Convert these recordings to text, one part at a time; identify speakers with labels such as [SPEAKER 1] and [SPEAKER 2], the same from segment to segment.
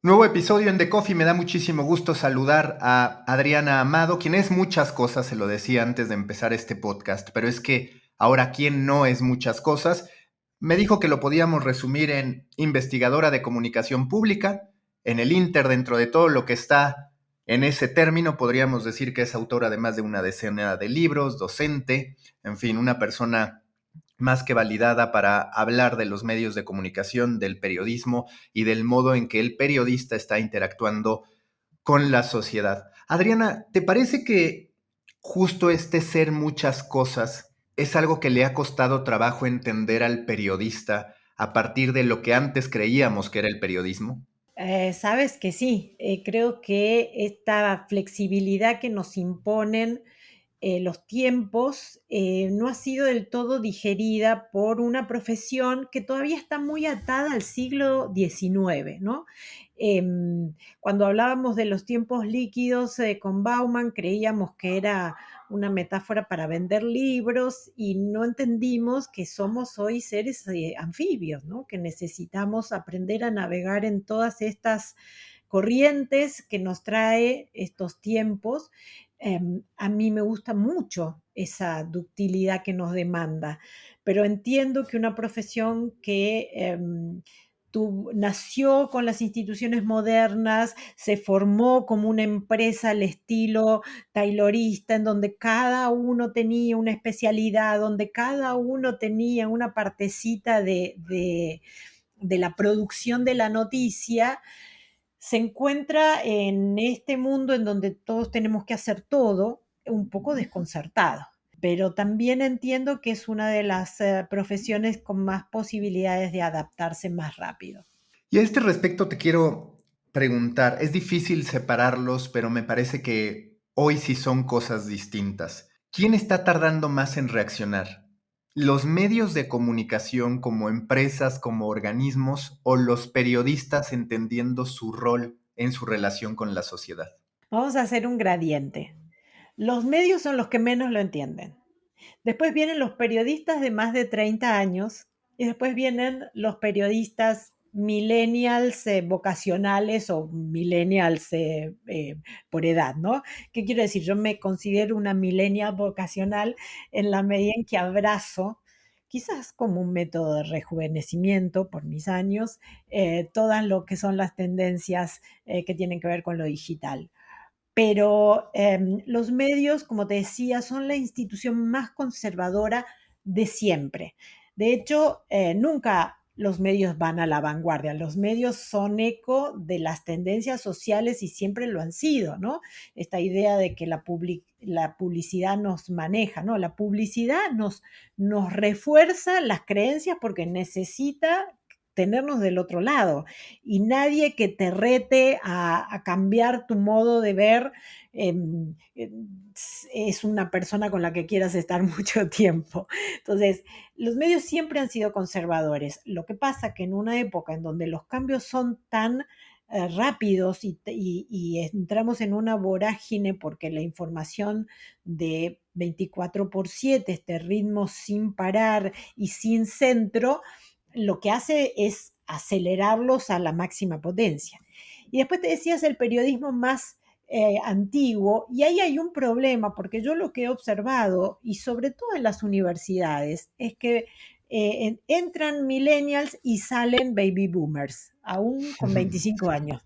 [SPEAKER 1] Nuevo episodio en The Coffee. Me da muchísimo gusto saludar a Adriana Amado, quien es muchas cosas, se lo decía antes de empezar este podcast, pero es que ahora quien no es muchas cosas, me dijo que lo podíamos resumir en investigadora de comunicación pública, en el Inter, dentro de todo lo que está en ese término, podríamos decir que es autora de más de una decena de libros, docente, en fin, una persona más que validada para hablar de los medios de comunicación, del periodismo y del modo en que el periodista está interactuando con la sociedad. Adriana, ¿te parece que justo este ser muchas cosas es algo que le ha costado trabajo entender al periodista a partir de lo que antes creíamos que era el periodismo?
[SPEAKER 2] Sabes que sí, creo que esta flexibilidad que nos imponen los tiempos no ha sido del todo digerida por una profesión que todavía está muy atada al siglo XIX, ¿no? Cuando hablábamos de los tiempos líquidos con Bauman, creíamos que era una metáfora para vender libros y no entendimos que somos hoy seres anfibios, ¿no? Que necesitamos aprender a navegar en todas estas corrientes que nos trae estos tiempos. A mí me gusta mucho esa ductilidad que nos demanda, pero entiendo que una profesión que nació con las instituciones modernas, se formó como una empresa al estilo taylorista, en donde cada uno tenía una especialidad, donde cada uno tenía una partecita de la producción de la noticia, se encuentra en este mundo en donde todos tenemos que hacer todo, un poco desconcertado. Pero también entiendo que es una de las profesiones con más posibilidades de adaptarse más rápido.
[SPEAKER 1] Y a este respecto te quiero preguntar, es difícil separarlos, pero me parece que hoy sí son cosas distintas. ¿Quién está tardando más en reaccionar? ¿Los medios de comunicación como empresas, como organismos, o los periodistas entendiendo su rol en su relación con la sociedad?
[SPEAKER 2] Vamos a hacer un gradiente. Los medios son los que menos lo entienden. Después vienen los periodistas de más de 30 años y después vienen los periodistas millennials vocacionales o millennials por edad, ¿no? ¿Qué quiero decir? Yo me considero una millennial vocacional en la medida en que abrazo, quizás como un método de rejuvenecimiento por mis años, todas lo que son las tendencias que tienen que ver con lo digital. Pero los medios, como te decía, son la institución más conservadora de siempre. De hecho, nunca los medios van a la vanguardia. Los medios son eco de las tendencias sociales y siempre lo han sido, ¿no? Esta idea de que la publicidad nos maneja, ¿no? La publicidad nos refuerza las creencias porque necesita tenernos del otro lado y nadie que te rete a cambiar tu modo de ver eh, es una persona con la que quieras estar mucho tiempo. Entonces, los medios siempre han sido conservadores. Lo que pasa que en una época en donde los cambios son tan rápidos y entramos en una vorágine porque la información de 24 por 7, este ritmo sin parar y sin centro, lo que hace es acelerarlos a la máxima potencia. Y después te decías el periodismo más antiguo, y ahí hay un problema, porque yo lo que he observado, y sobre todo en las universidades, es que entran millennials y salen baby boomers, aún con 25 años.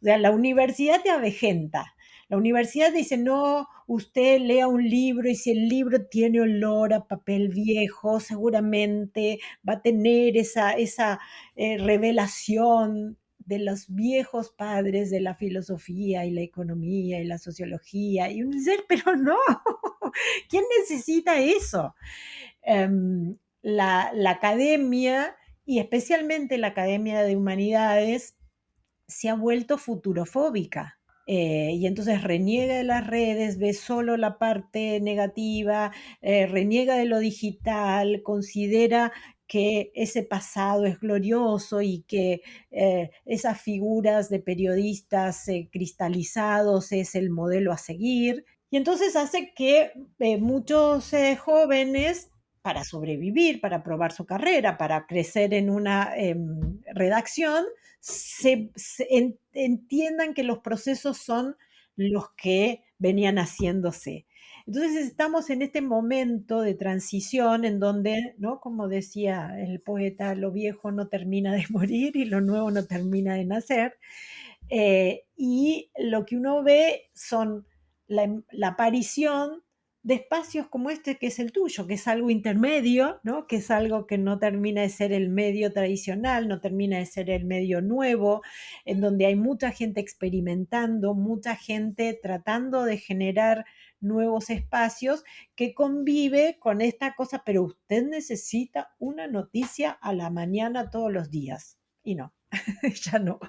[SPEAKER 2] O sea, la universidad te avejenta. La universidad dice, no, usted lea un libro y si el libro tiene olor a papel viejo, seguramente va a tener esa revelación de los viejos padres de la filosofía y la economía y la sociología. Y uno dice, pero no, ¿quién necesita eso? La academia, y especialmente la Academia de Humanidades, se ha vuelto futurofóbica. Y entonces reniega de las redes, ve solo la parte negativa, reniega de lo digital, considera que ese pasado es glorioso y que esas figuras de periodistas cristalizados es el modelo a seguir. Y entonces hace que muchos jóvenes para sobrevivir, para probar su carrera, para crecer en una redacción, entiendan que los procesos son los que venían haciéndose. Entonces estamos en este momento de transición en donde, ¿no? Como decía el poeta, lo viejo no termina de morir y lo nuevo no termina de nacer. Y lo que uno ve son la aparición de espacios como este que es el tuyo, que es algo intermedio, ¿no? Que es algo que no termina de ser el medio tradicional, no termina de ser el medio nuevo, en donde hay mucha gente experimentando, mucha gente tratando de generar nuevos espacios que convive con esta cosa, pero usted necesita una noticia a la mañana todos los días. Y no, ya no.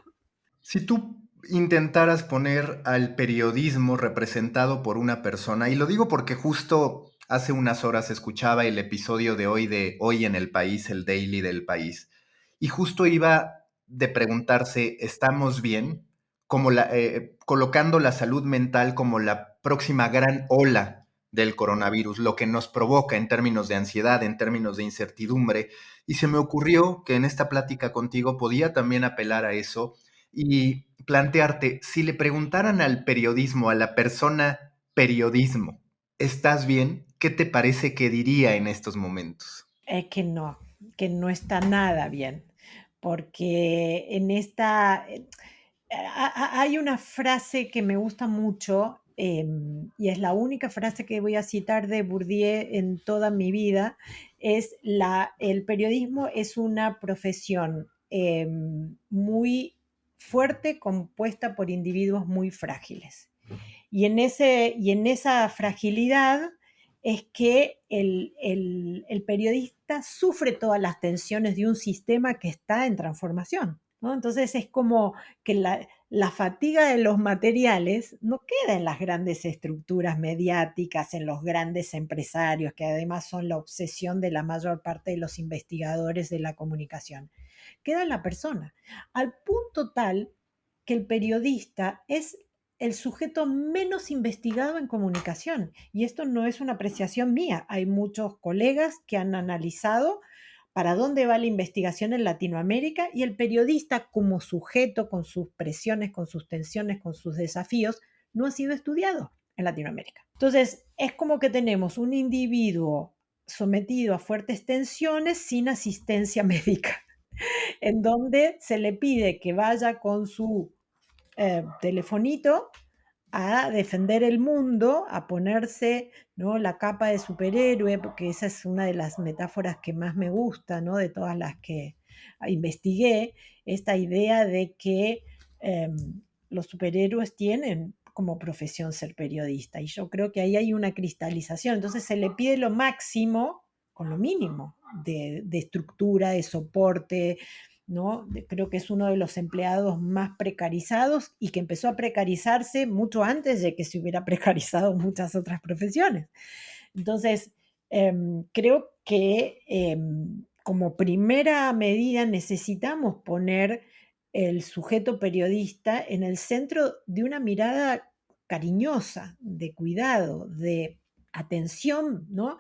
[SPEAKER 1] Si tú intentaras poner al periodismo representado por una persona, y lo digo porque justo hace unas horas escuchaba el episodio de Hoy en el País, el Daily del País, y justo iba de preguntarse, ¿estamos bien? Colocando la salud mental como la próxima gran ola del coronavirus, lo que nos provoca en términos de ansiedad, en términos de incertidumbre, y se me ocurrió que en esta plática contigo podía también apelar a eso y plantearte, si le preguntaran al periodismo, a la persona periodismo, ¿estás bien? ¿Qué te parece que diría en estos momentos?
[SPEAKER 2] Que no está nada bien, porque en esta hay una frase que me gusta mucho, y es la única frase que voy a citar de Bourdieu en toda mi vida, es el periodismo es una profesión muy fuerte, compuesta por individuos muy frágiles. Y en esa fragilidad es que el periodista sufre todas las tensiones de un sistema que está en transformación, ¿no? Entonces es como que la fatiga de los materiales no queda en las grandes estructuras mediáticas, en los grandes empresarios, que además son la obsesión de la mayor parte de los investigadores de la comunicación. Queda en la persona, al punto tal que el periodista es el sujeto menos investigado en comunicación. Y esto no es una apreciación mía. Hay muchos colegas que han analizado para dónde va la investigación en Latinoamérica y el periodista como sujeto, con sus presiones, con sus tensiones, con sus desafíos, no ha sido estudiado en Latinoamérica. Entonces, es como que tenemos un individuo sometido a fuertes tensiones sin asistencia médica, en donde se le pide que vaya con su telefonito a defender el mundo, a ponerse, ¿no? La capa de superhéroe, porque esa es una de las metáforas que más me gusta, ¿no? De todas las que investigué, esta idea de que eh, los superhéroes tienen como profesión ser periodista. Y yo creo que ahí hay una cristalización. Entonces se le pide lo máximo con lo mínimo de estructura, de soporte, ¿no? Creo que es uno de los empleados más precarizados y que empezó a precarizarse mucho antes de que se hubiera precarizado muchas otras profesiones. Entonces, creo que como primera medida necesitamos poner el sujeto periodista en el centro de una mirada cariñosa, de cuidado, de atención, ¿no?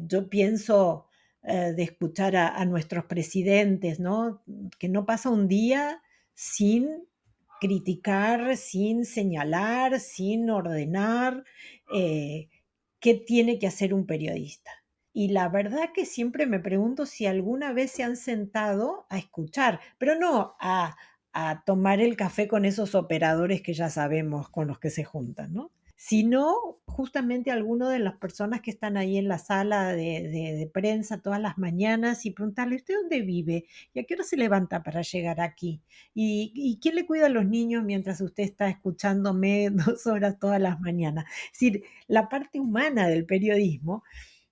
[SPEAKER 2] Yo pienso de escuchar a nuestros presidentes, ¿no? Que no pasa un día sin criticar, sin señalar, sin ordenar qué tiene que hacer un periodista. Y la verdad que siempre me pregunto si alguna vez se han sentado a escuchar, pero no a tomar el café con esos operadores que ya sabemos con los que se juntan, ¿no? Sino justamente a alguno de las personas que están ahí en la sala de prensa todas las mañanas y preguntarle, ¿usted dónde vive? ¿Y a qué hora se levanta para llegar aquí? ¿Y quién le cuida a los niños mientras usted está escuchándome 2 horas todas las mañanas? Es decir, la parte humana del periodismo,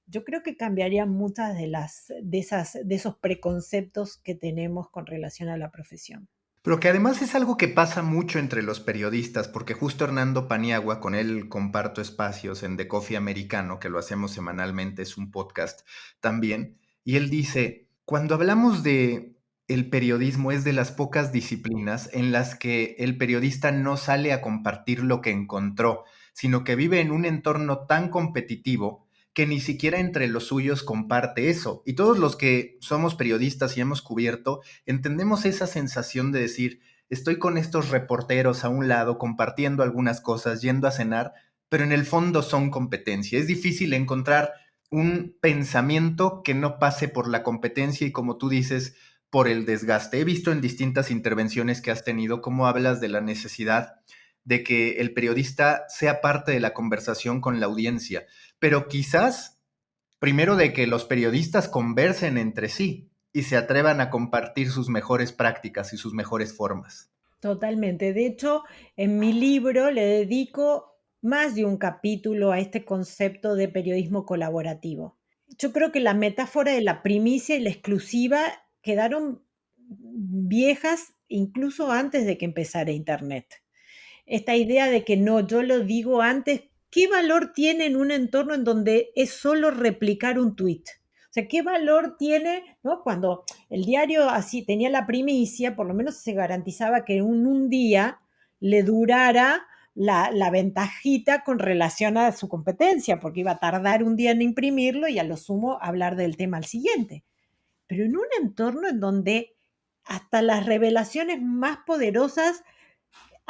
[SPEAKER 2] yo creo que cambiaría muchas de esos preconceptos que tenemos con relación a la profesión.
[SPEAKER 1] Pero que además es algo que pasa mucho entre los periodistas, porque justo Hernando Paniagua, con él comparto espacios en The Coffee Americano, que lo hacemos semanalmente, es un podcast también, y él dice, cuando hablamos de el periodismo es de las pocas disciplinas en las que el periodista no sale a compartir lo que encontró, sino que vive en un entorno tan competitivo que ni siquiera entre los suyos comparte eso. Y todos los que somos periodistas y hemos cubierto, entendemos esa sensación de decir, estoy con estos reporteros a un lado compartiendo algunas cosas, yendo a cenar, pero en el fondo son competencia. Es difícil encontrar un pensamiento que no pase por la competencia y, como tú dices, por el desgaste. He visto en distintas intervenciones que has tenido cómo hablas de la necesidad de que el periodista sea parte de la conversación con la audiencia, pero quizás primero de que los periodistas conversen entre sí y se atrevan a compartir sus mejores prácticas y sus mejores formas.
[SPEAKER 2] Totalmente. De hecho, en mi libro le dedico más de un capítulo a este concepto de periodismo colaborativo. Yo creo que la metáfora de la primicia y la exclusiva quedaron viejas incluso antes de que empezara Internet. Esta idea de que no, yo lo digo antes, ¿qué valor tiene en un entorno en donde es solo replicar un tuit? O sea, ¿qué valor tiene, ¿no? Cuando el diario así tenía la primicia, por lo menos se garantizaba que un día le durara la ventajita con relación a su competencia, porque iba a tardar un día en imprimirlo y a lo sumo hablar del tema al siguiente. Pero en un entorno en donde hasta las revelaciones más poderosas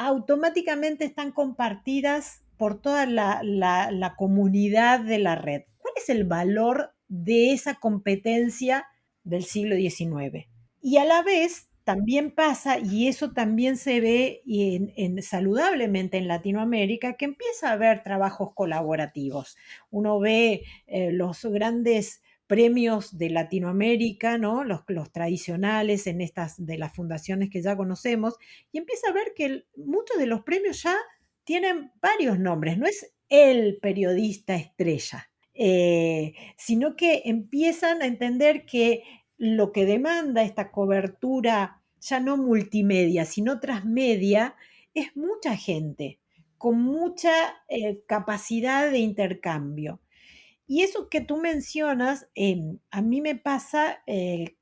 [SPEAKER 2] automáticamente están compartidas por toda la comunidad de la red. ¿Cuál es el valor de esa competencia del siglo XIX? Y a la vez también pasa, y eso también se ve saludablemente en Latinoamérica, que empieza a haber trabajos colaborativos. Uno ve los grandes premios de Latinoamérica, ¿no? Los tradicionales en estas de las fundaciones que ya conocemos, y empieza a ver que muchos de los premios ya tienen varios nombres, no es el periodista estrella, sino que empiezan a entender que lo que demanda esta cobertura, ya no multimedia, sino transmedia, es mucha gente, con mucha capacidad de intercambio. Y eso que tú mencionas, a mí me pasa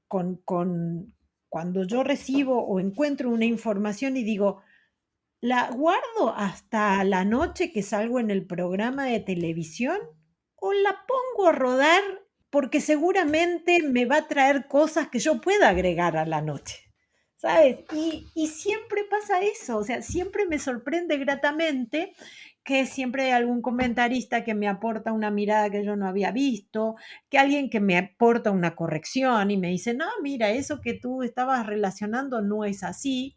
[SPEAKER 2] cuando yo recibo o encuentro una información y digo, ¿la guardo hasta la noche que salgo en el programa de televisión o la pongo a rodar porque seguramente me va a traer cosas que yo pueda agregar a la noche? ¿Sabes? Y siempre pasa eso, o sea, siempre me sorprende gratamente que siempre hay algún comentarista que me aporta una mirada que yo no había visto, que alguien que me aporta una corrección y me dice, no, mira, eso que tú estabas relacionando no es así.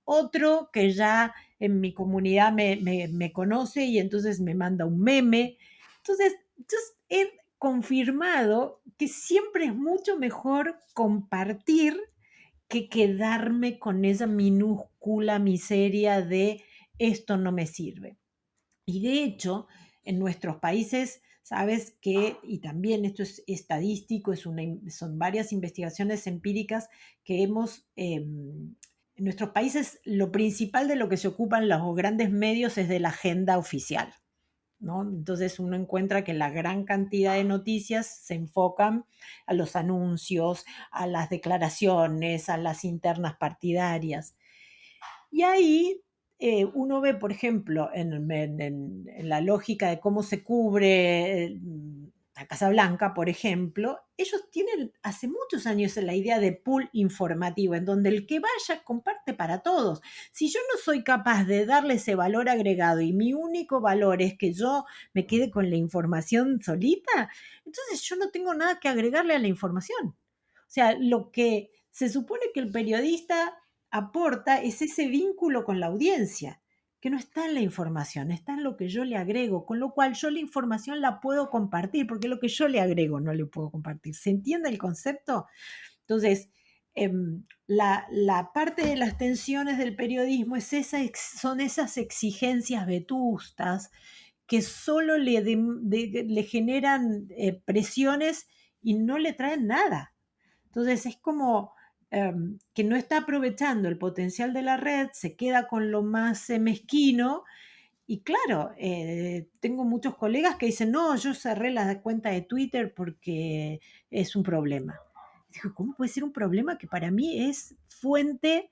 [SPEAKER 2] Otro que ya en mi comunidad me conoce y entonces me manda un meme. Entonces, yo he confirmado que siempre es mucho mejor compartir que quedarme con esa minúscula miseria de esto no me sirve. Y de hecho, en nuestros países, sabes que, y también esto es estadístico, son varias investigaciones empíricas que en nuestros países lo principal de lo que se ocupan los grandes medios es de la agenda oficial, ¿no? Entonces uno encuentra que la gran cantidad de noticias se enfocan a los anuncios, a las declaraciones, a las internas partidarias. Y ahí uno ve, por ejemplo, en la lógica de cómo se cubre la Casa Blanca, por ejemplo, ellos tienen hace muchos años la idea de pool informativo, en donde el que vaya comparte para todos. Si yo no soy capaz de darle ese valor agregado y mi único valor es que yo me quede con la información solita, entonces yo no tengo nada que agregarle a la información. O sea, lo que se supone que el periodista aporta es ese vínculo con la audiencia, que no está en la información, está en lo que yo le agrego, con lo cual yo la información la puedo compartir, porque lo que yo le agrego no le puedo compartir. ¿Se entiende el concepto? Entonces, la parte de las tensiones del periodismo son esas exigencias vetustas que solo le generan presiones y no le traen nada. Entonces es como que no está aprovechando el potencial de la red, se queda con lo más mezquino. Y claro, tengo muchos colegas que dicen, no, yo cerré la cuenta de Twitter porque es un problema. Digo, ¿cómo puede ser un problema que para mí es fuente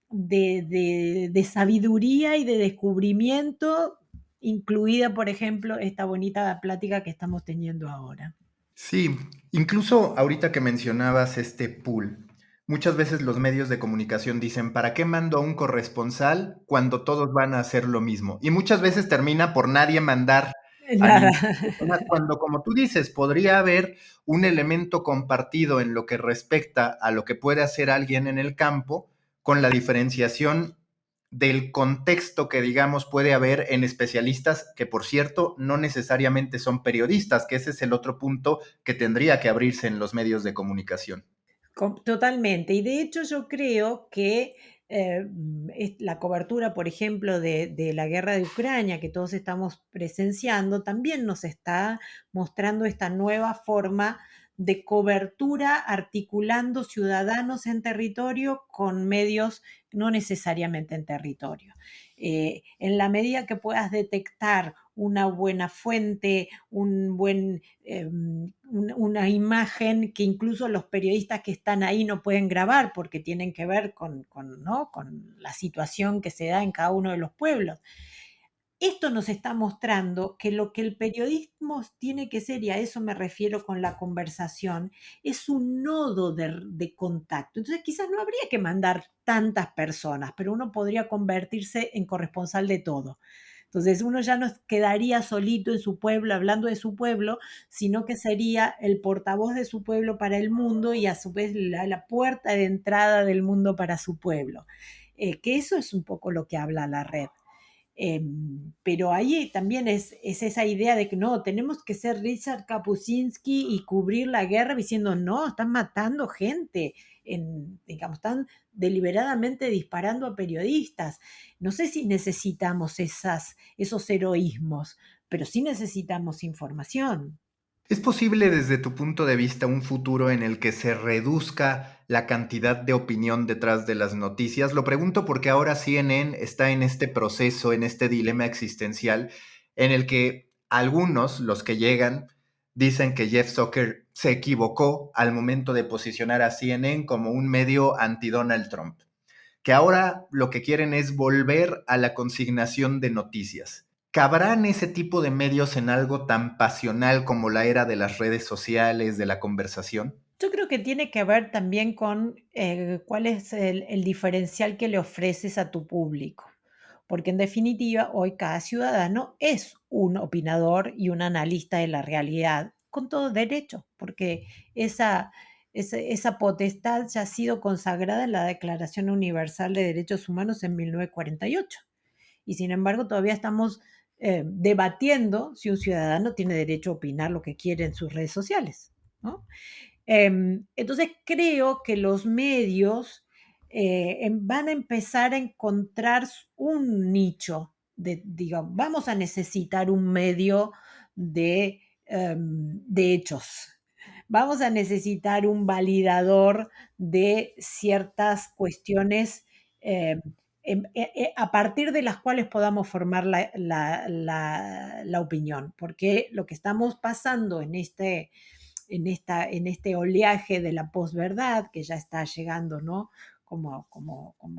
[SPEAKER 2] de sabiduría y de descubrimiento incluida, por ejemplo, esta bonita plática que estamos teniendo ahora.
[SPEAKER 1] Sí, incluso ahorita que mencionabas este pool, muchas veces los medios de comunicación dicen, ¿para qué mando a un corresponsal cuando todos van a hacer lo mismo? Y muchas veces termina por nadie mandar a
[SPEAKER 2] Nada.
[SPEAKER 1] ninguna persona, cuando, como tú dices, podría haber un elemento compartido en lo que respecta a lo que puede hacer alguien en el campo, con la diferenciación del contexto que, digamos, puede haber en especialistas que, por cierto, no necesariamente son periodistas, que ese es el otro punto que tendría que abrirse en los medios de comunicación.
[SPEAKER 2] Totalmente. Y de hecho yo creo que la cobertura, por ejemplo, de la guerra de Ucrania que todos estamos presenciando, también nos está mostrando esta nueva forma de cobertura articulando ciudadanos en territorio con medios no necesariamente en territorio. En la medida que puedas detectar una buena fuente, una imagen que incluso los periodistas que están ahí no pueden grabar porque tienen que ver ¿no? con la situación que se da en cada uno de los pueblos. Esto nos está mostrando que lo que el periodismo tiene que ser, y a eso me refiero con la conversación, es un nodo de contacto. Entonces quizás no habría que mandar tantas personas, pero uno podría convertirse en corresponsal de todo. Entonces uno ya no quedaría solito en su pueblo hablando de su pueblo, sino que sería el portavoz de su pueblo para el mundo y a su vez la puerta de entrada del mundo para su pueblo. Que eso es un poco lo que habla la red. Pero ahí también es esa idea de que no, tenemos que ser Richard Kapuscinski y cubrir la guerra diciendo, no, están matando gente, digamos, están deliberadamente disparando a periodistas. No sé si necesitamos esos heroísmos, pero sí necesitamos información.
[SPEAKER 1] ¿Es posible desde tu punto de vista un futuro en el que se reduzca la cantidad de opinión detrás de las noticias? Lo pregunto porque ahora CNN está en este proceso, en este dilema existencial, en el que algunos, los que llegan, dicen que Jeff Zucker se equivocó al momento de posicionar a CNN como un medio anti-Donald Trump, que ahora lo que quieren es volver a la consignación de noticias. ¿Cabrán ese tipo de medios en algo tan pasional como la era de las redes sociales, de la conversación?
[SPEAKER 2] Yo creo que tiene que ver también con cuál es el diferencial que le ofreces a tu público. Porque en definitiva, hoy cada ciudadano es un opinador y un analista de la realidad, con todo derecho, porque esa potestad ya ha sido consagrada en la Declaración Universal de Derechos Humanos en 1948. Y sin embargo, todavía estamos debatiendo si un ciudadano tiene derecho a opinar lo que quiere en sus redes sociales, ¿no? Entonces creo que los medios van a empezar a encontrar un nicho digamos, vamos a necesitar un medio de hechos. Vamos a necesitar un validador de ciertas cuestiones a partir de las cuales podamos formar la opinión, porque lo que estamos pasando en este oleaje de la posverdad que ya está llegando, ¿no? Como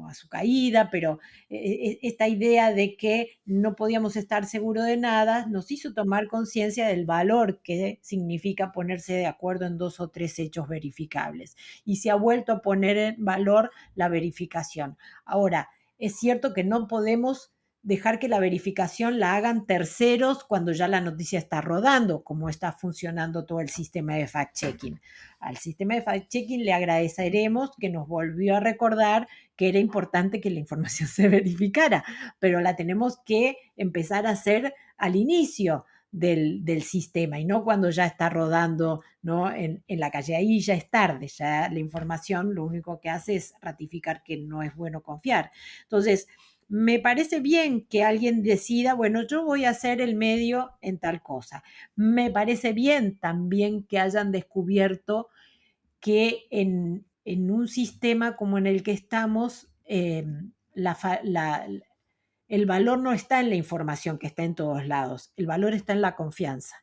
[SPEAKER 2] a su caída, pero esta idea de que no podíamos estar seguros de nada nos hizo tomar conciencia del valor que significa ponerse de acuerdo en dos o tres hechos verificables. Y se ha vuelto a poner en valor la verificación. Ahora, es cierto que no podemos dejar que la verificación la hagan terceros cuando ya la noticia está rodando, como está funcionando todo el sistema de fact-checking. Al sistema de fact-checking le agradeceremos que nos volvió a recordar que era importante que la información se verificara, pero la tenemos que empezar a hacer al inicio del sistema y no cuando ya está rodando, ¿no? en la calle. Ahí ya es tarde, ya la información lo único que hace es ratificar que no es bueno confiar. Entonces, me parece bien que alguien decida, bueno, yo voy a hacer el medio en tal cosa. Me parece bien también que hayan descubierto que en un sistema como en el que estamos, el valor no está en la información que está en todos lados, el valor está en la confianza.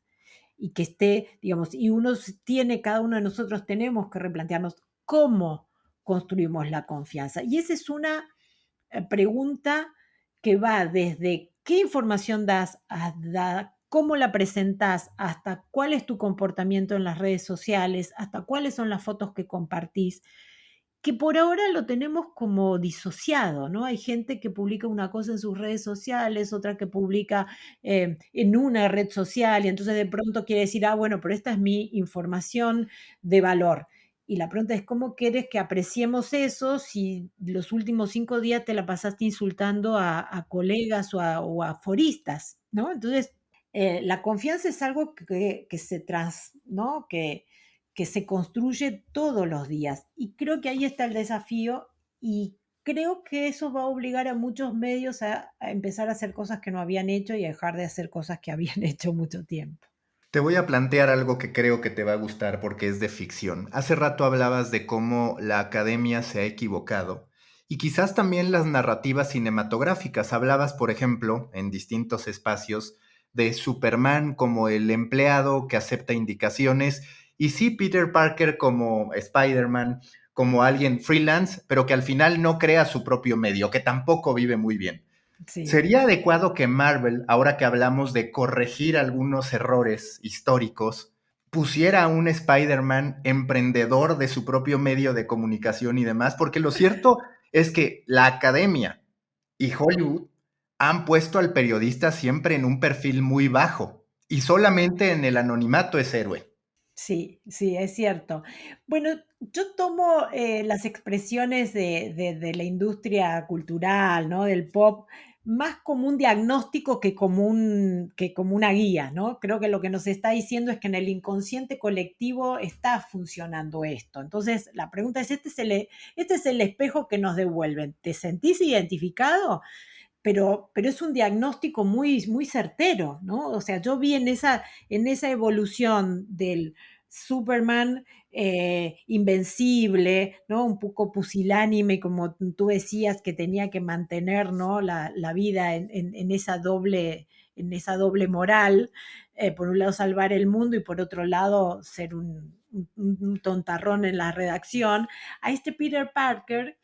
[SPEAKER 2] Y que esté, digamos, y cada uno de nosotros tenemos que replantearnos cómo construimos la confianza. Y esa es una pregunta que va desde qué información das, cómo la presentás, hasta cuál es tu comportamiento en las redes sociales, hasta cuáles son las fotos que compartís, que por ahora lo tenemos como disociado, ¿no? Hay gente que publica una cosa en sus redes sociales, otra que publica en una red social, y entonces de pronto quiere decir, ah, bueno, pero esta es mi información de valor. Y la pregunta es, ¿cómo quieres que apreciemos eso si los últimos 5 días te la pasaste insultando a colegas o a foristas, ¿no? Entonces, la confianza es algo que se ¿no? Que se construye todos los días. Y creo que ahí está el desafío y creo que eso va a obligar a muchos medios a empezar a hacer cosas que no habían hecho y a dejar de hacer cosas que habían hecho mucho tiempo.
[SPEAKER 1] Te voy a plantear algo que creo que te va a gustar porque es de ficción. Hace rato hablabas de cómo la academia se ha equivocado y quizás también las narrativas cinematográficas. Hablabas, por ejemplo, en distintos espacios de Superman como el empleado que acepta indicaciones y sí Peter Parker como Spider-Man, como alguien freelance, pero que al final no crea su propio medio, que tampoco vive muy bien.
[SPEAKER 2] Sí,
[SPEAKER 1] ¿Sería adecuado que Marvel, ahora que hablamos de corregir algunos errores históricos, pusiera a un Spider-Man emprendedor de su propio medio de comunicación y demás? Porque lo cierto es que la academia y Hollywood han puesto al periodista siempre en un perfil muy bajo y solamente en el anonimato es héroe.
[SPEAKER 2] sí, sí, es cierto. Bueno, yo tomo las expresiones de la industria cultural, ¿no? Del pop, más como un diagnóstico que como una guía, ¿no? Creo que lo que nos está diciendo es que en el inconsciente colectivo está funcionando esto. Entonces, la pregunta es, este es el espejo que nos devuelven. ¿Te sentís identificado? Pero es un diagnóstico muy, muy certero, ¿no? O sea, yo vi en esa evolución del Superman invencible, ¿no? Un poco pusilánime, como tú decías, que tenía que mantener, ¿no? La vida en esa doble moral, por un lado salvar el mundo y por otro lado ser un tontarrón en la redacción, a este Peter Parker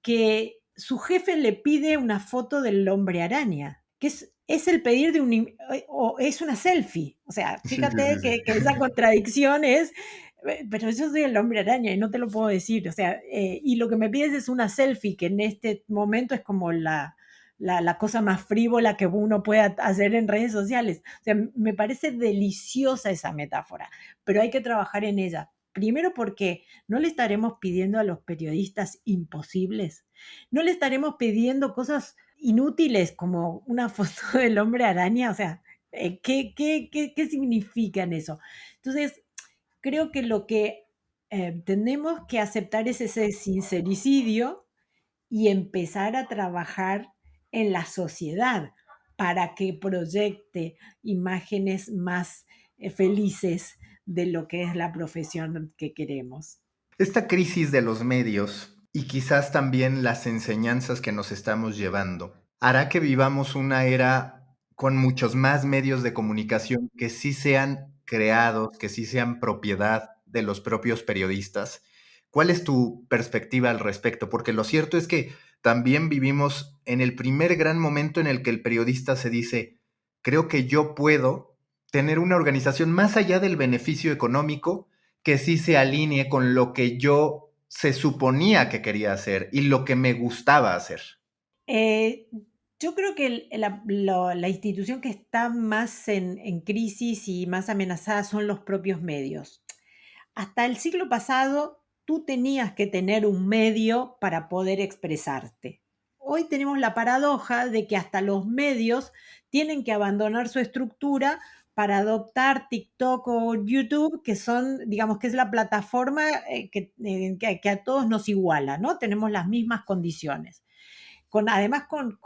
[SPEAKER 2] que su jefe le pide una foto del hombre araña, que es el pedir de o es una selfie. O sea,
[SPEAKER 1] Sí, sí,
[SPEAKER 2] fíjate
[SPEAKER 1] sí, sí.
[SPEAKER 2] que esa contradicción es, pero yo soy el hombre araña y no te lo puedo decir. O sea, y lo que me pides es una selfie, que en este momento es como la cosa más frívola que uno pueda hacer en redes sociales. O sea, me parece deliciosa esa metáfora, pero hay que trabajar en ella. Primero porque no le estaremos pidiendo a los periodistas imposibles, no le estaremos pidiendo cosas inútiles como una foto del hombre araña, o sea, ¿qué significan eso? Entonces, creo que lo que tenemos que aceptar es ese sincericidio y empezar a trabajar en la sociedad para que proyecte imágenes más felices de lo que es la profesión que queremos.
[SPEAKER 1] Esta crisis de los medios y quizás también las enseñanzas que nos estamos llevando hará que vivamos una era con muchos más medios de comunicación que sí sean creados, que sí sean propiedad de los propios periodistas. ¿Cuál es tu perspectiva al respecto? Porque lo cierto es que también vivimos en el primer gran momento en el que el periodista se dice, creo que yo puedo tener una organización más allá del beneficio económico que sí se alinee con lo que yo se suponía que quería hacer y lo que me gustaba hacer.
[SPEAKER 2] Eh, yo creo que la institución que está más en crisis y más amenazada son los propios medios. Hasta el siglo pasado, tú tenías que tener un medio para poder expresarte. Hoy tenemos la paradoja de que hasta los medios tienen que abandonar su estructura para adoptar TikTok o YouTube, que son, digamos, que es la plataforma que a todos nos iguala, ¿no? Tenemos las mismas condiciones. Además, con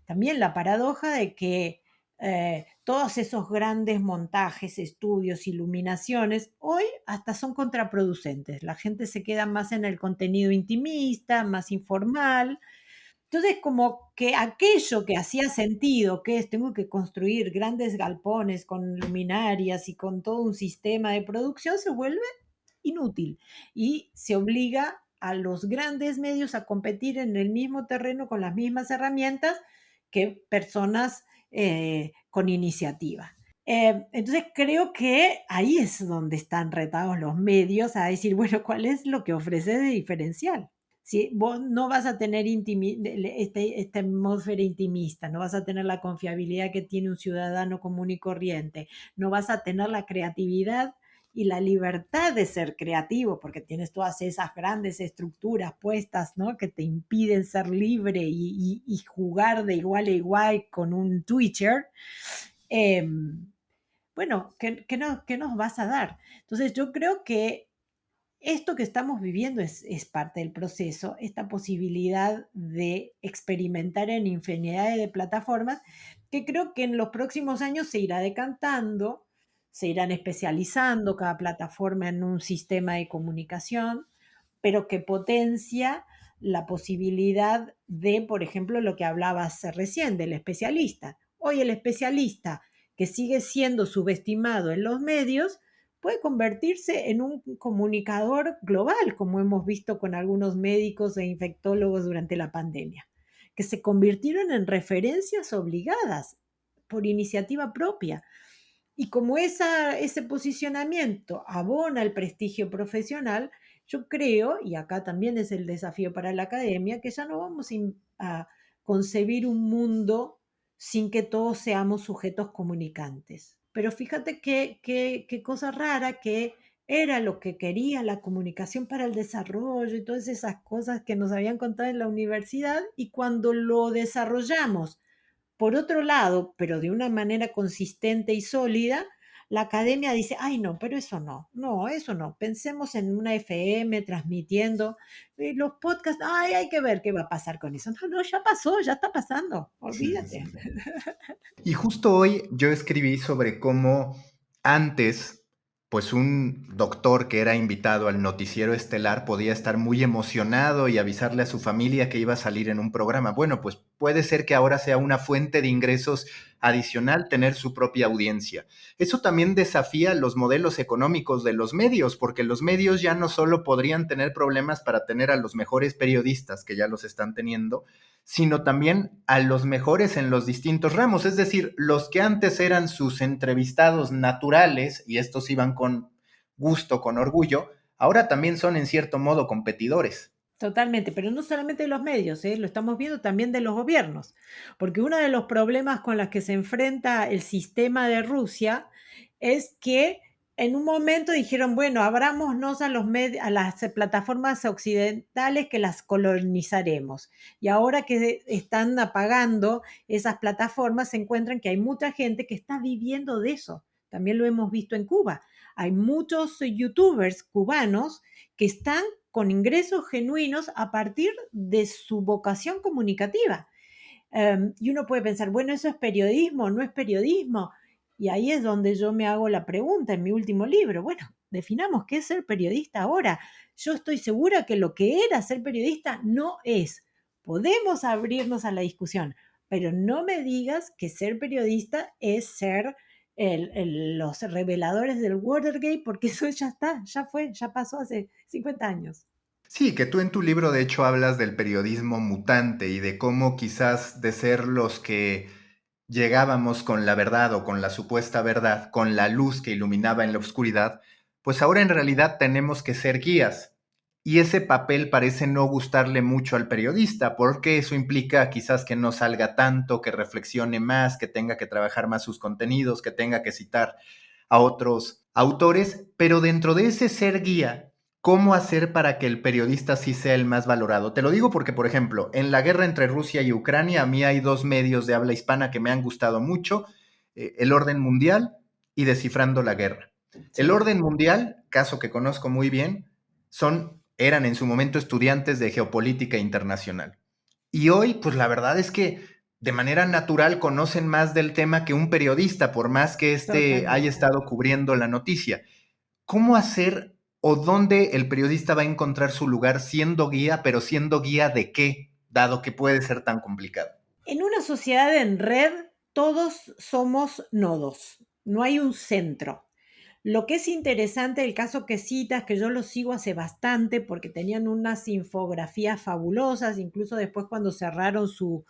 [SPEAKER 2] también la paradoja de que todos esos grandes montajes, estudios, iluminaciones, hoy hasta son contraproducentes. La gente se queda más en el contenido intimista, más informal. Entonces, como que aquello que hacía sentido, que es, tengo que construir grandes galpones con luminarias y con todo un sistema de producción, se vuelve inútil y se obliga a los grandes medios a competir en el mismo terreno con las mismas herramientas que personas con iniciativa. Entonces creo que ahí es donde están retados los medios a decir, bueno, ¿cuál es lo que ofrece de diferencial? Si vos no vas a tener esta atmósfera intimista, no vas a tener la confiabilidad que tiene un ciudadano común y corriente, no vas a tener la creatividad y la libertad de ser creativo, porque tienes todas esas grandes estructuras puestas, ¿no? Que te impiden ser libre y jugar de igual a igual con un Twitcher. Eh, bueno, ¿qué nos vas a dar? Entonces yo creo que esto que estamos viviendo es parte del proceso, esta posibilidad de experimentar en infinidad de plataformas, que creo que en los próximos años se irá decantando, se irán especializando cada plataforma en un sistema de comunicación, pero que potencia la posibilidad de, por ejemplo, lo que hablabas recién, del especialista. Hoy el especialista que sigue siendo subestimado en los medios, puede convertirse en un comunicador global, como hemos visto con algunos médicos e infectólogos durante la pandemia, que se convirtieron en referencias obligadas por iniciativa propia. Y como ese posicionamiento abona el prestigio profesional, yo creo, y acá también es el desafío para la academia, que ya no vamos a concebir un mundo sin que todos seamos sujetos comunicantes. Pero fíjate qué cosa rara que era lo que quería la comunicación para el desarrollo y todas esas cosas que nos habían contado en la universidad, y cuando lo desarrollamos por otro lado, pero de una manera consistente y sólida, la academia dice, ay no, pero eso no, no, eso no, pensemos en una FM transmitiendo, los podcasts, ay, hay que ver qué va a pasar con eso. No, no, ya pasó, ya está pasando,
[SPEAKER 1] Sí, sí,
[SPEAKER 2] olvídate.
[SPEAKER 1] sí. Y justo hoy yo escribí sobre cómo antes, pues un doctor que era invitado al noticiero estelar podía estar muy emocionado y avisarle a su familia que iba a salir en un programa. Bueno, pues puede ser que ahora sea una fuente de ingresos adicional tener su propia audiencia. Eso también desafía los modelos económicos de los medios, porque los medios ya no solo podrían tener problemas para tener a los mejores periodistas, que ya los están teniendo, sino también a los mejores en los distintos ramos, es decir, los que antes eran sus entrevistados naturales, y estos iban con gusto, con orgullo, ahora también son en cierto modo competidores.
[SPEAKER 2] Totalmente, pero no solamente de los medios, lo estamos viendo también de los gobiernos, porque uno de los problemas con los que se enfrenta el sistema de Rusia es que en un momento dijeron, bueno, abrámonos a las plataformas occidentales que las colonizaremos. Y ahora que están apagando esas plataformas, se encuentran que hay mucha gente que está viviendo de eso. También lo hemos visto en Cuba. Hay muchos youtubers cubanos que están con ingresos genuinos a partir de su vocación comunicativa. Y uno puede pensar, bueno, eso es periodismo, no es periodismo. Y ahí es donde yo me hago la pregunta en mi último libro. Bueno, definamos qué es ser periodista ahora. Yo estoy segura que lo que era ser periodista no es. Podemos abrirnos a la discusión, pero no me digas que ser periodista es ser los reveladores del Watergate, porque eso ya está, ya fue, ya pasó hace 50 años.
[SPEAKER 1] Sí, que tú en tu libro de hecho hablas del periodismo mutante y de cómo quizás de ser los que llegábamos con la verdad o con la supuesta verdad, con la luz que iluminaba en la oscuridad, pues ahora en realidad tenemos que ser guías. Y ese papel parece no gustarle mucho al periodista, porque eso implica quizás que no salga tanto, que reflexione más, que tenga que trabajar más sus contenidos, que tenga que citar a otros autores, pero dentro de ese ser guía, ¿cómo hacer para que el periodista sí sea el más valorado? Te lo digo porque, por ejemplo, en la guerra entre Rusia y Ucrania, a mí hay dos medios de habla hispana que me han gustado mucho, El Orden Mundial y Descifrando la Guerra. El
[SPEAKER 2] Sí.
[SPEAKER 1] Orden Mundial, caso que conozco muy bien, eran en su momento estudiantes de geopolítica internacional. Y hoy, pues la verdad es que de manera natural conocen más del tema que un periodista, por más que éste haya
[SPEAKER 2] Totalmente.
[SPEAKER 1] estado cubriendo la noticia. ¿Cómo hacer o dónde el periodista va a encontrar su lugar siendo guía, pero siendo guía de qué, dado que puede ser tan complicado?
[SPEAKER 2] En una sociedad en red, todos somos nodos, no hay un centro. Lo que es interesante, el caso que citas, que yo lo sigo hace bastante porque tenían unas infografías fabulosas, incluso después cuando cerraron su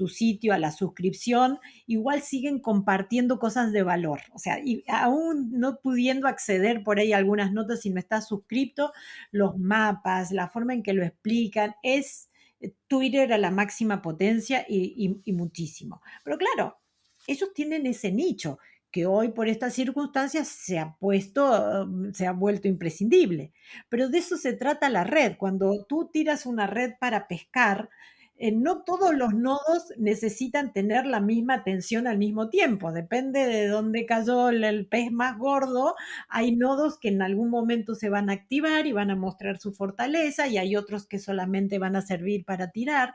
[SPEAKER 2] sitio a la suscripción, igual siguen compartiendo cosas de valor. O sea, y aún no pudiendo acceder por ahí a algunas notas si no estás suscripto, los mapas, la forma en que lo explican, es Twitter a la máxima potencia y muchísimo. Pero claro, ellos tienen ese nicho que hoy por estas circunstancias se ha vuelto imprescindible. Pero de eso se trata la red. Cuando tú tiras una red para pescar, no todos los nodos necesitan tener la misma atención al mismo tiempo. Depende de dónde cayó el pez más gordo. Hay nodos que en algún momento se van a activar y van a mostrar su fortaleza y hay otros que solamente van a servir para tirar.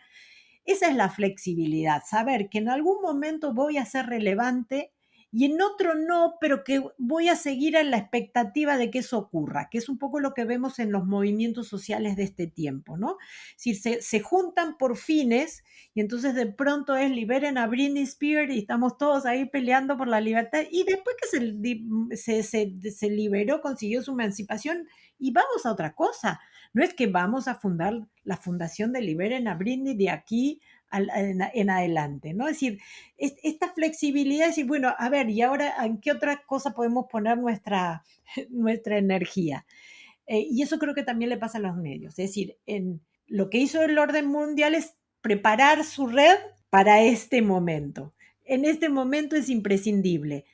[SPEAKER 2] Esa es la flexibilidad, saber que en algún momento voy a ser relevante y en otro no, pero que voy a seguir en la expectativa de que eso ocurra, que es un poco lo que vemos en los movimientos sociales de este tiempo, ¿no? Si se juntan por fines y entonces de pronto es liberen a Britney Spears y estamos todos ahí peleando por la libertad y después que se liberó, consiguió su emancipación y vamos a otra cosa. No es que vamos a fundar la fundación de Liberen a Britney de aquí en adelante, ¿no? Es decir, esta flexibilidad, es decir, bueno, a ver, ¿y ahora en qué otra cosa podemos poner nuestra energía? Y eso creo que también le pasa a los medios. Es decir, lo que hizo el orden mundial es preparar su red para este momento. En este momento es imprescindible.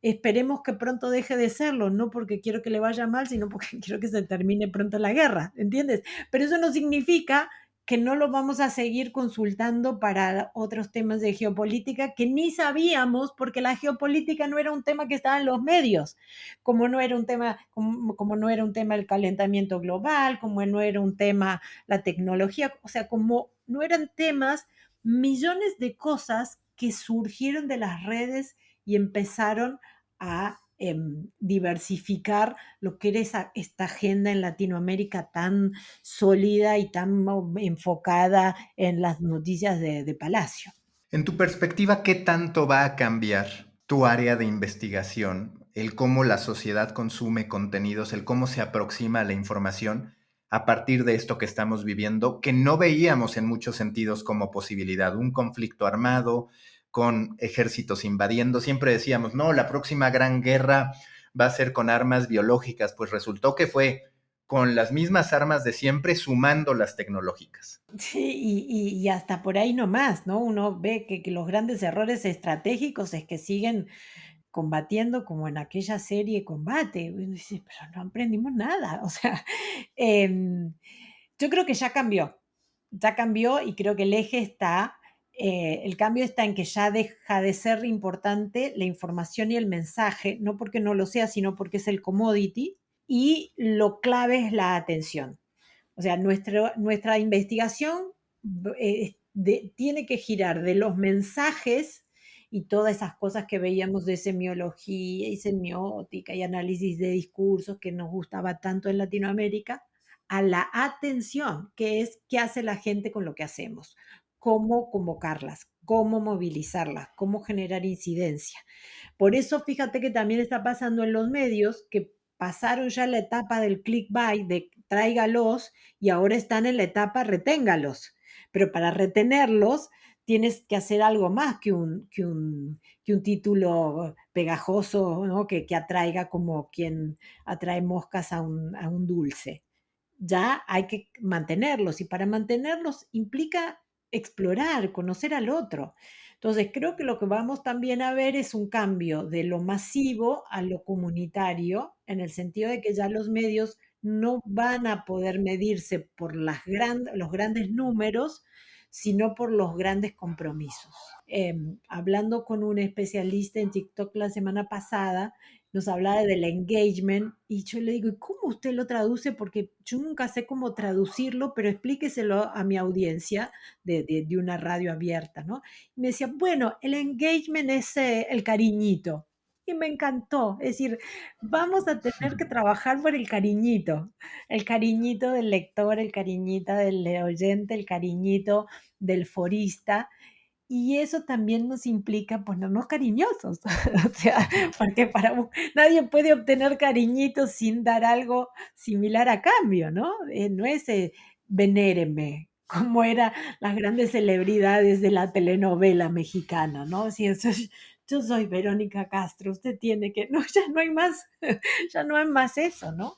[SPEAKER 2] Esperemos que pronto deje de serlo, no porque quiero que le vaya mal, sino porque quiero que se termine pronto la guerra, ¿entiendes? Pero eso no significa que no lo vamos a seguir consultando para otros temas de geopolítica que ni sabíamos porque la geopolítica no era un tema que estaba en los medios, como no era un tema el calentamiento global, como no era un tema la tecnología, o sea, como no eran temas, millones de cosas que surgieron de las redes y empezaron a diversificar lo que era esta agenda en Latinoamérica tan sólida y tan enfocada en las noticias de Palacio.
[SPEAKER 1] En tu perspectiva, ¿qué tanto va a cambiar tu área de investigación, el cómo la sociedad consume contenidos, el cómo se aproxima a la información a partir de esto que estamos viviendo, que no veíamos en muchos sentidos como posibilidad? Un conflicto armado con ejércitos invadiendo. Siempre decíamos, no, la próxima gran guerra va a ser con armas biológicas. Pues resultó que fue con las mismas armas de siempre, sumando las tecnológicas.
[SPEAKER 2] Sí, y hasta por ahí nomás, ¿no? Uno ve que los grandes errores estratégicos es que siguen combatiendo como en aquella serie Combate. Y uno dice, pero no aprendimos nada. O sea, em, yo creo que ya cambió y creo que el cambio está en que ya deja de ser importante la información y el mensaje, no porque no lo sea, sino porque es el commodity y lo clave es la atención. O sea, nuestra investigación tiene que girar de los mensajes y todas esas cosas que veíamos de semiología y semiótica y análisis de discursos que nos gustaba tanto en Latinoamérica, a la atención, que es qué hace la gente con lo que hacemos, cómo convocarlas, cómo movilizarlas, cómo generar incidencia. Por eso fíjate que también está pasando en los medios que pasaron ya la etapa del clickbait, de tráigalos, y ahora están en la etapa reténgalos. Pero para retenerlos tienes que hacer algo más que un título pegajoso, ¿no? que atraiga como quien atrae moscas a un dulce. Ya hay que mantenerlos y para mantenerlos implica explorar, conocer al otro. Entonces, creo que lo que vamos también a ver es un cambio de lo masivo a lo comunitario, en el sentido de que ya los medios no van a poder medirse por los grandes números, sino por los grandes compromisos. Hablando con un especialista en TikTok la semana pasada, nos hablaba del engagement y yo le digo, ¿y cómo usted lo traduce? Porque yo nunca sé cómo traducirlo, pero explíqueselo a mi audiencia de una radio abierta, ¿no? Y me decía, bueno, el engagement es el cariñito. Y me encantó, es decir, vamos a tener que trabajar por el cariñito del lector, el cariñito del oyente, el cariñito del forista, Y eso también nos implica ponernos cariñosos, o sea, porque nadie puede obtener cariñitos sin dar algo similar a cambio, ¿no? No es, venérenme, como eran las grandes celebridades de la telenovela mexicana, ¿no? Si eso yo soy Verónica Castro, usted tiene que no, ya no hay más, ya no hay más eso, ¿no?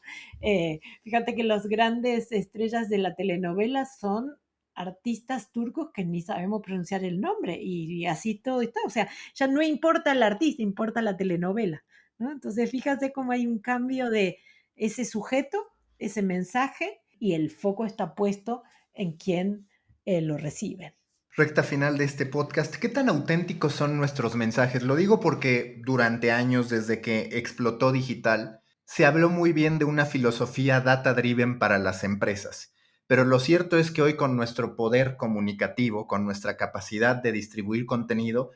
[SPEAKER 2] Fíjate que las grandes estrellas de la telenovela son artistas turcos que ni sabemos pronunciar el nombre y así todo está. O sea, ya no importa el artista, importa la telenovela, ¿no? Entonces, fíjate cómo hay un cambio de ese sujeto, ese mensaje y el foco está puesto en quien lo recibe.
[SPEAKER 1] Recta final de este podcast, ¿qué tan auténticos son nuestros mensajes? Lo digo porque durante años, desde que explotó digital, se habló muy bien de una filosofía data-driven para las empresas. Pero lo cierto es que hoy con nuestro poder comunicativo, con nuestra capacidad de distribuir contenido,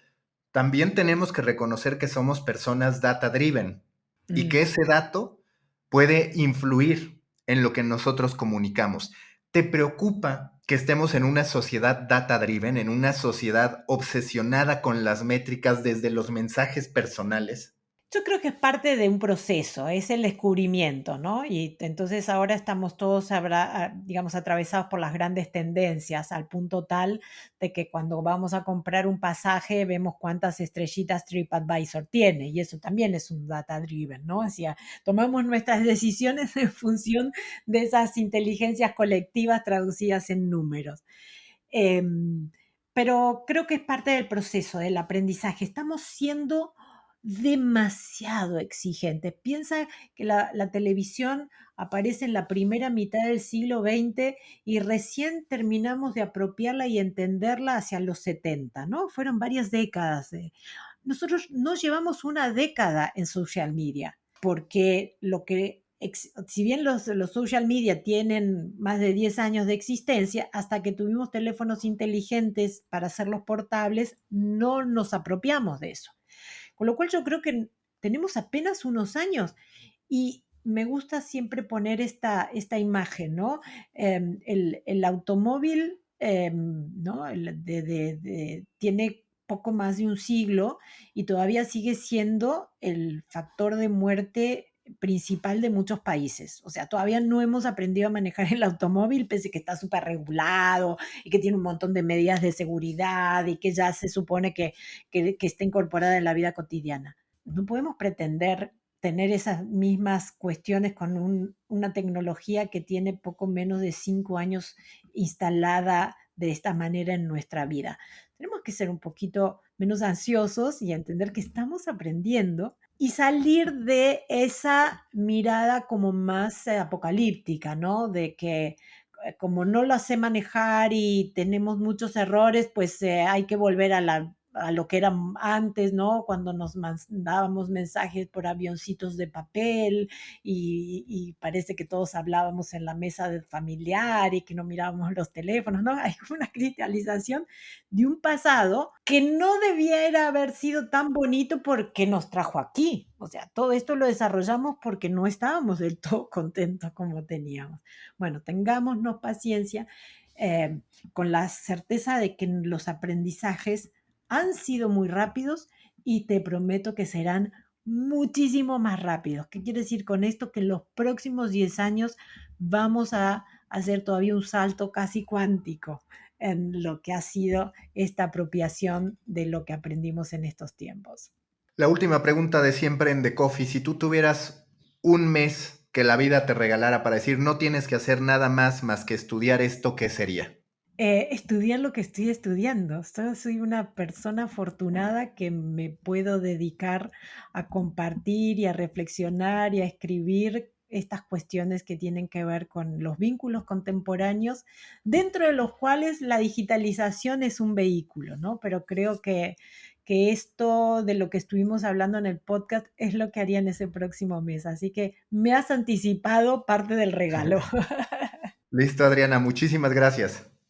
[SPEAKER 1] también tenemos que reconocer que somos personas data-driven y
[SPEAKER 2] Mm.
[SPEAKER 1] que ese dato puede influir en lo que nosotros comunicamos. ¿Te preocupa que estemos en una sociedad data-driven, en una sociedad obsesionada con las métricas desde los mensajes personales?
[SPEAKER 2] Yo creo que es parte de un proceso, es el descubrimiento, ¿no? Y entonces ahora estamos todos, digamos, atravesados por las grandes tendencias, al punto tal de que cuando vamos a comprar un pasaje vemos cuántas estrellitas TripAdvisor tiene, y eso también es un data driven, ¿no? O sea, tomamos nuestras decisiones en función de esas inteligencias colectivas traducidas en números. Em, pero creo que es parte del proceso del aprendizaje. Estamos siendo demasiado exigentes. Piensa que la televisión aparece en la primera mitad del siglo XX y recién terminamos de apropiarla y entenderla hacia los 70, ¿no? Fueron varias décadas. Nosotros no llevamos una década en social media, porque lo que si bien los social media tienen más de 10 años de existencia, hasta que tuvimos teléfonos inteligentes para hacerlos portables, no nos apropiamos de eso. Con lo cual yo creo que tenemos apenas unos años y me gusta siempre poner esta imagen, ¿no? El automóvil, ¿no? Tiene poco más de un siglo y todavía sigue siendo el factor de muerte principal de muchos países. O sea, todavía no hemos aprendido a manejar el automóvil, pese a que está súper regulado y que tiene un montón de medidas de seguridad y que ya se supone que está incorporada en la vida cotidiana. No podemos pretender tener esas mismas cuestiones con una tecnología que tiene poco menos de 5 años instalada de esta manera en nuestra vida. Tenemos que ser un poquito menos ansiosos y entender que estamos aprendiendo y salir de esa mirada como más apocalíptica, ¿no? De que como no lo sé manejar y tenemos muchos errores, pues hay que volver a lo que era antes, ¿no? Cuando nos mandábamos mensajes por avioncitos de papel y parece que todos hablábamos en la mesa del familiar y que no mirábamos los teléfonos, ¿no? Hay una cristalización de un pasado que no debiera haber sido tan bonito porque nos trajo aquí. O sea, todo esto lo desarrollamos porque no estábamos del todo contentos como teníamos. Bueno, tengámonos paciencia eh, con la certeza de que los aprendizajes han sido muy rápidos y te prometo que serán muchísimo más rápidos. ¿Qué quiere decir con esto? Que en los próximos 10 años vamos a hacer todavía un salto casi cuántico en lo que ha sido esta apropiación de lo que aprendimos en estos tiempos.
[SPEAKER 1] La última pregunta de siempre en The Coffee, si tú tuvieras un mes que la vida te regalara para decir no tienes que hacer nada más que estudiar esto, ¿qué sería?
[SPEAKER 2] Estudiar lo que estoy estudiando. Soy una persona afortunada que me puedo dedicar a compartir y a reflexionar y a escribir estas cuestiones que tienen que ver con los vínculos contemporáneos, dentro de los cuales la digitalización es un vehículo, ¿no? Pero creo que esto de lo que estuvimos hablando en el podcast es lo que haría en ese próximo mes. Así que me has anticipado parte del regalo.
[SPEAKER 1] Listo, Adriana, muchísimas gracias.